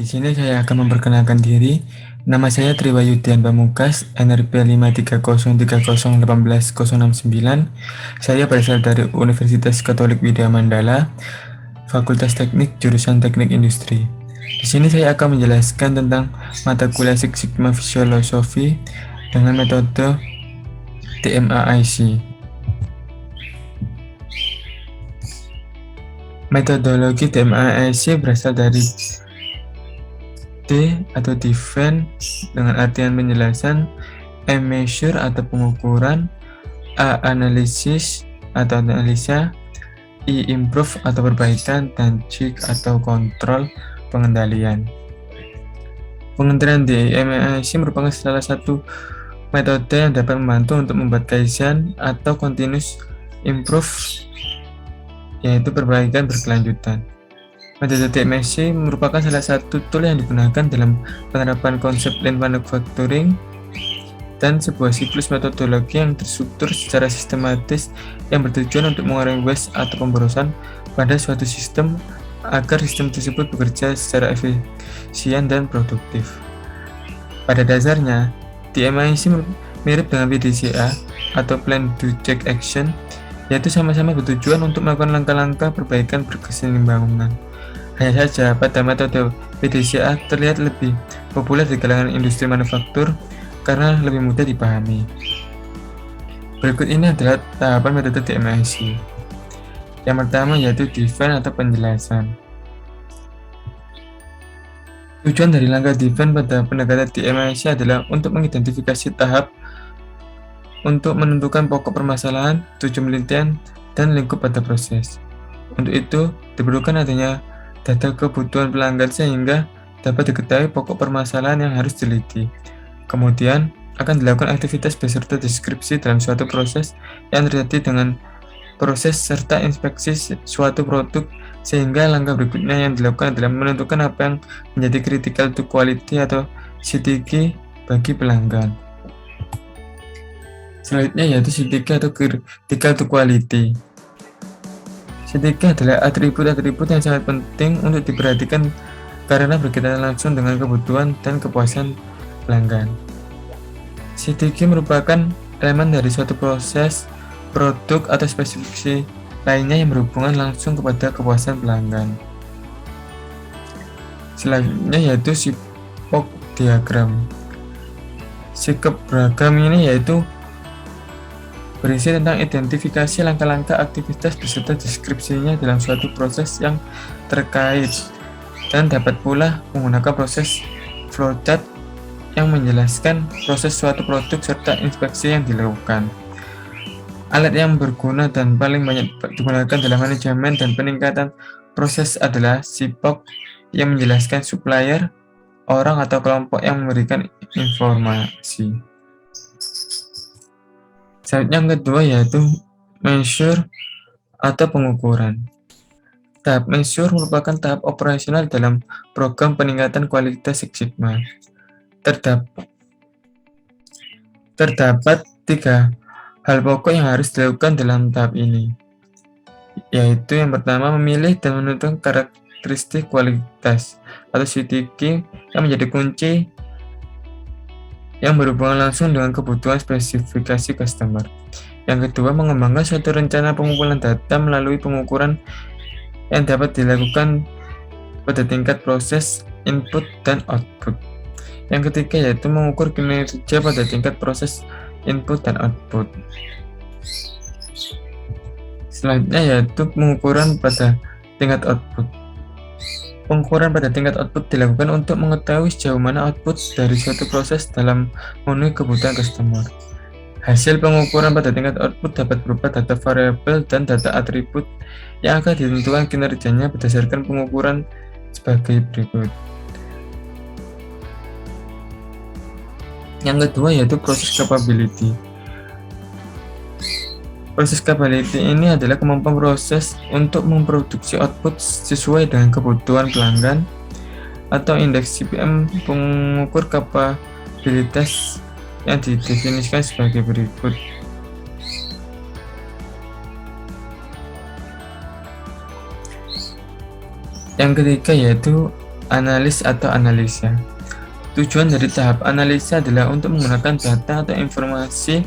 Di sini saya akan memperkenalkan diri. Nama saya Triwayudian Pamungkas, NRP 53030180069. Saya berasal dari Universitas Katolik Widya Mandala, Fakultas Teknik, jurusan Teknik Industri. Di sini saya akan menjelaskan tentang mata kuliah Six Sigma Filosofi dengan metode TMAIC. Metodologi TMAIC berasal dari D atau define dengan artian penjelasan, M measure atau pengukuran, A analisis atau analisa, I improve atau perbaikan, dan C atau kontrol pengendalian. Pengendalian TMAIC merupakan salah satu metode yang dapat membantu untuk membuat kaizen atau continuous improve, yaitu perbaikan berkelanjutan. Metode TMAIC merupakan salah satu tool yang digunakan dalam penerapan konsep lean manufacturing dan sebuah siklus metodologi yang terstruktur secara sistematis yang bertujuan untuk mengurangi waste atau pemborosan pada suatu sistem agar sistem tersebut bekerja secara efisien dan produktif. Pada dasarnya, TMAIC mirip dengan PDCA atau Plan Do Check Action, yaitu sama-sama bertujuan untuk melakukan langkah-langkah perbaikan berkesinambungan. Hanya saja, pada metode PDCA terlihat lebih populer di kalangan industri manufaktur karena lebih mudah dipahami. Berikut ini adalah tahapan metode TMAIC. Yang pertama yaitu define atau penjelasan. Tujuan dari langkah define pada pendekatan TMAIC adalah untuk mengidentifikasi tahap untuk menentukan pokok permasalahan, tujuan penelitian, dan lingkup pada proses. Untuk itu, diperlukan adanya data kebutuhan pelanggan sehingga dapat diketahui pokok permasalahan yang harus diteliti. Kemudian, akan dilakukan aktivitas beserta deskripsi dalam suatu proses yang terjadi dengan proses serta inspeksi suatu produk, sehingga langkah berikutnya yang dilakukan adalah menentukan apa yang menjadi critical to quality atau CTQ bagi pelanggan. Selanjutnya yaitu CTQ atau critical to quality. CTQ adalah atribut-atribut yang sangat penting untuk diperhatikan karena berkaitan langsung dengan kebutuhan dan kepuasan pelanggan. CTQ merupakan elemen dari suatu proses, produk, atau spesifikasi lainnya yang berhubungan langsung kepada kepuasan pelanggan. Selanjutnya yaitu SIPOC diagram. SIPOC diagram ini yaitu berisi tentang identifikasi langkah-langkah aktivitas beserta deskripsinya dalam suatu proses yang terkait, dan dapat pula menggunakan proses flowchart yang menjelaskan proses suatu produk serta inspeksi yang dilakukan. Alat yang berguna dan paling banyak digunakan dalam manajemen dan peningkatan proses adalah SIPOC yang menjelaskan supplier, orang atau kelompok yang memberikan informasi. Selanjutnya yang kedua yaitu measure atau pengukuran. Tahap measure merupakan tahap operasional dalam program peningkatan kualitas Six Sigma. Terdapat 3 hal pokok yang harus dilakukan dalam tahap ini, yaitu yang pertama memilih dan menentukan karakteristik kualitas atau CTQ yang menjadi kunci yang berhubungan langsung dengan kebutuhan spesifikasi customer. Yang kedua, mengembangkan suatu rencana pengumpulan data melalui pengukuran yang dapat dilakukan pada tingkat proses, input, dan output. Yang ketiga yaitu mengukur kinerja pada tingkat proses, input, dan output. Selanjutnya yaitu pengukuran pada tingkat output. Pengukuran pada tingkat output dilakukan untuk mengetahui sejauh mana output dari suatu proses dalam memenuhi kebutuhan customer. Hasil pengukuran pada tingkat output dapat berupa data variabel dan data atribut yang akan ditentukan kinerjanya berdasarkan pengukuran sebagai berikut. Yang kedua yaitu proses capability. Proses capability ini adalah kemampuan proses untuk memproduksi output sesuai dengan kebutuhan pelanggan, atau indeks CPM pengukur kapabilitas yang didefinisikan sebagai berikut. Yang ketiga yaitu Analis atau analisa. Tujuan dari tahap analisa adalah untuk menggunakan data atau informasi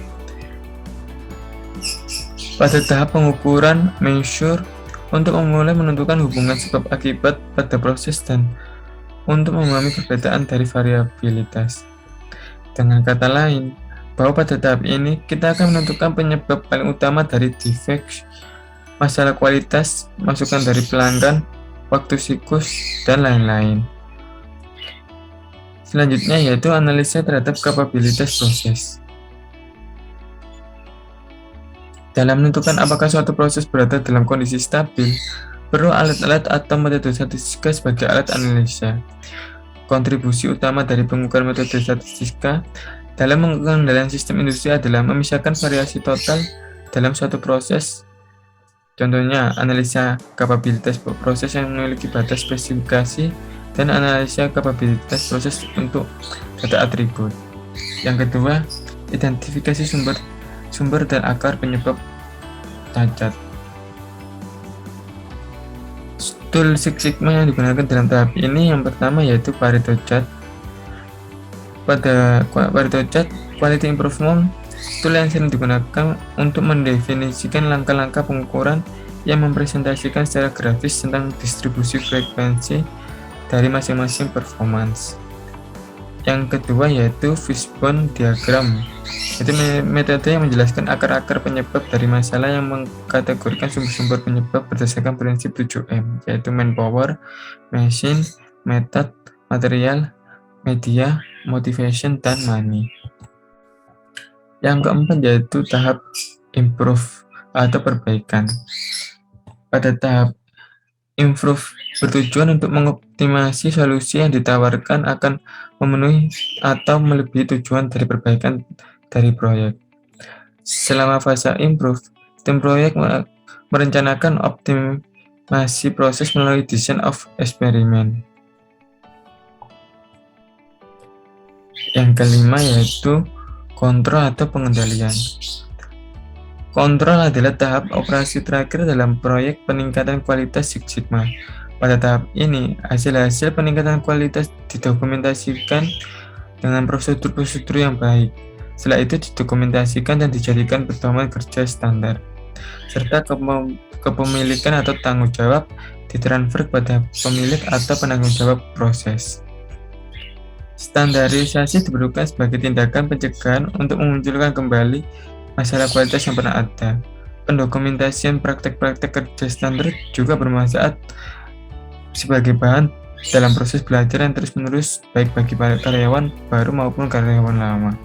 pada tahap pengukuran measure untuk memulai menentukan hubungan sebab akibat pada proses dan untuk memahami perbedaan dari variabilitas. Dengan kata lain, bahwa pada tahap ini kita akan menentukan penyebab paling utama dari defect, masalah kualitas, masukan dari pelanggan, waktu siklus, dan lain-lain. Selanjutnya yaitu analisa terhadap kapabilitas proses. Dalam menentukan apakah suatu proses berada dalam kondisi stabil, perlu alat-alat atau metode statistika sebagai alat analisa. Kontribusi utama dari pengukuran metode statistika dalam pengendalian sistem industri adalah memisahkan variasi total dalam suatu proses. Contohnya, analisa kapabilitas proses yang memiliki batas spesifikasi dan analisa kapabilitas proses untuk data atribut. Yang kedua, identifikasi sumber dan akar penyebab cacat. Tool Six Sigma yang digunakan dalam tahap ini yang pertama yaitu Pareto Chart. Pada Pareto Chart, Quality Improvement tool yang sering digunakan untuk mendefinisikan langkah-langkah pengukuran yang mempresentasikan secara grafis tentang distribusi frekuensi dari masing-masing performance. Yang kedua yaitu Fishbone Diagram. Itu metode yang menjelaskan akar-akar penyebab dari masalah yang mengkategorikan sumber-sumber penyebab berdasarkan prinsip 7M, yaitu manpower, machine, method, material, media, motivation, dan money. Yang keempat yaitu tahap improve atau perbaikan. Pada tahap improve bertujuan untuk mengoptimasi solusi yang ditawarkan akan memenuhi atau melebihi tujuan dari perbaikan dari proyek. Selama fase improve, tim proyek merencanakan optimasi proses melalui design of experiment. Yang kelima yaitu kontrol atau pengendalian. Kontrol adalah tahap operasi terakhir dalam proyek peningkatan kualitas Six Sigma. Pada tahap ini, hasil-hasil peningkatan kualitas didokumentasikan dengan prosedur-prosedur yang baik. Setelah itu didokumentasikan dan dijadikan pedoman kerja standar. Serta kepemilikan atau tanggung jawab ditransfer kepada pemilik atau penanggung jawab proses. Standarisasi diperlukan sebagai tindakan pencegahan untuk memunculkan kembali masalah kualitas yang pernah ada. Pendokumentasian praktek-praktek kerja standar juga bermanfaat sebagai bahan dalam proses belajar yang terus-menerus baik bagi karyawan baru maupun karyawan lama.